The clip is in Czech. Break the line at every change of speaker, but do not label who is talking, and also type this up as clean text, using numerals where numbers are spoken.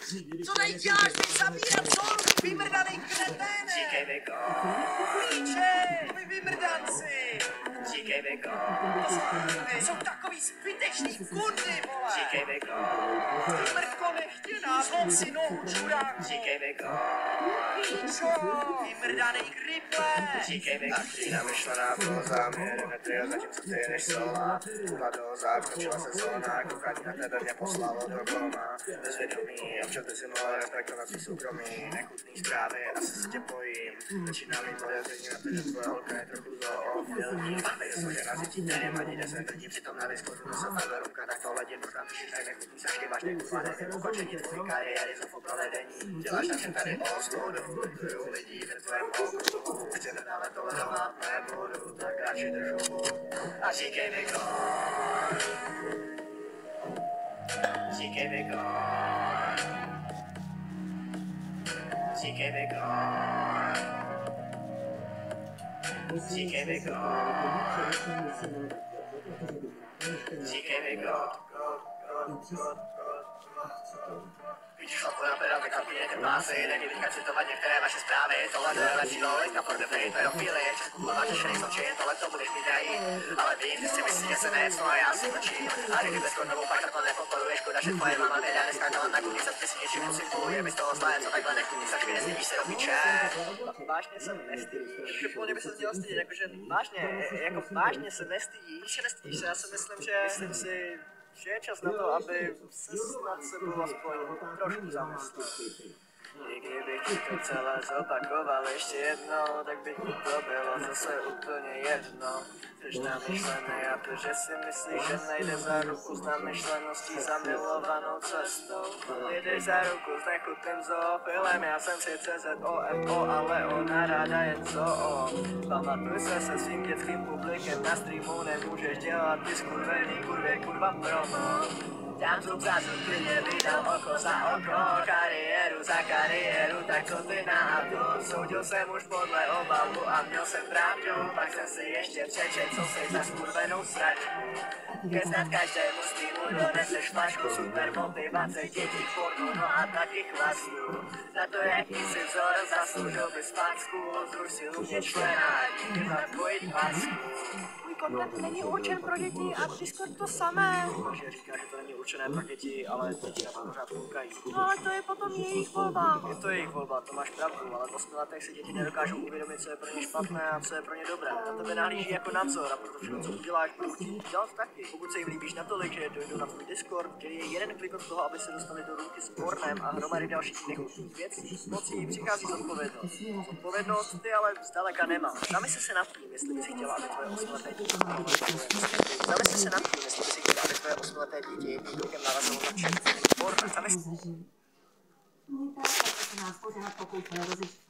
Co tady děláš, mi zabírat zónu, vymrdanej kreténe?
Říkej Viko.
Klíče, vy vymrdanci.
Říkej Viko.
Jsou takový zbytečný kurdy, vole.
Říkej Viko.
Mrtko nechtěná, zlom si nohu, čuráku.
Říkej Viko.
Klíčo, vymrdanej kriple.
Říkej Viko. Třína vyšlená bylo záměr, netrio, zatímco ty jdeš sola. Půla do záskočila se zóna, koukání na tebe mě poslalo do koma. Bezvědomí, občas ty si mohla respektovat svý soukromí. Nechutný zprávy, asi se tě bojím. Začíná mít podezření na to, že tvoje holka je trochu zoofilní. Máme je složena, že nevím ani 10 lidí, přitom na disku se fazle rumka, tak to ledě, pořád píšeš tak nechutný sašky, vážně kurva, nevím, ukončení tvojí kariéry, zofo provedení. Děláš na čem tady ostudu, lituju lidí ve tvém okruhu. Chci nadále tolerovat, nebudu, tak radši držu. A říkej Viko. Říkej Viko. Říkej Viko. Říkej Viko. Říkej Viko. Víš, tvoja pera vykapíne ty pásy, není vykat citovat některé vaše zprávy, tohle to je lepší lolik na pornofej, pedofily, českou máš šerej zločin, tohle to budeš mít dají, ale vím, ty si myslíš, že se nejecno a já si mlčím, a kdyby bez kornovou pak takhle nepodporuješ, škoda, že tvoje mama nedá neskákala na kudy, ty si něčím usypuje, bys toho zlé, co takhle nechutí, sačky nestydíš se do piče. Vážně se nestydíš, úplně by se dělal stydět, jakože vážně se nestydíš, já si myslím si, že je čas na to, aby se snad sebou aspoň trošku zamyslel. I kdybych ti to celé zopakoval ještě jednou, tak by ti to bylo zase úplně jedno. Jsi namyšlený a to, že si myslíš, že nejde za ruku s namyšleností zamilovanou cestou. Jdeš za ruku s nechutným zoofilem, já jsem si CZOMO, ale ona ráda jen zoo. Pamatuj se svým dětským publikem na streamu, nemůžeš dělat ty skurvený kurva promo. Dám zub za zub, klidně vydám oko za oko, kariéru za kariéru, tak co ty na to? Soudil jsem už podle obalu a měl jsem pravdu, pak jsem si ještě přečet, co jsi za skurvenou sračku. Ke snad každému streamu doneseš flašku, super motivace, děti, porno, no a taky chlastu. Za to, jaký jsi vzor, zasloužil bys facku, zruš si lůvně člena, díky za tvoji dvacku.
Kontent není určen pro děti a Discord to samé.
Takže říká, že to není určené pro děti, ale děti na to pořád koukají.
No ale to je potom jejich volba.
Je to jejich volba, to máš pravdu, ale v 8 letech si děti nedokážou uvědomit, co je pro ně špatné a co je pro ně dobré. Na tebe nahlíží jako na vzor a proto všechno, co uděláš, budou chtít dělat taky. Pokud se jim líbíš natolik, že dojdou na tvůj Discord, který je jeden klik od toho, aby se dostali do ruky s pornem a hromady dalších nechutných věcí, s mocí přichází zodpovědnost. Zodpovědnost ty ale zdaleka nemáš. Zamysli se nad tím, jestli bys chtěla, aby tvoje 8leté děti Zamysli se nad tím, jestli by si chtěla, aby tvoje 8leté děti jedním klikem narazilo na černý porno. Zamysli.
Můj táta se nás pořád pokoušel rozlišit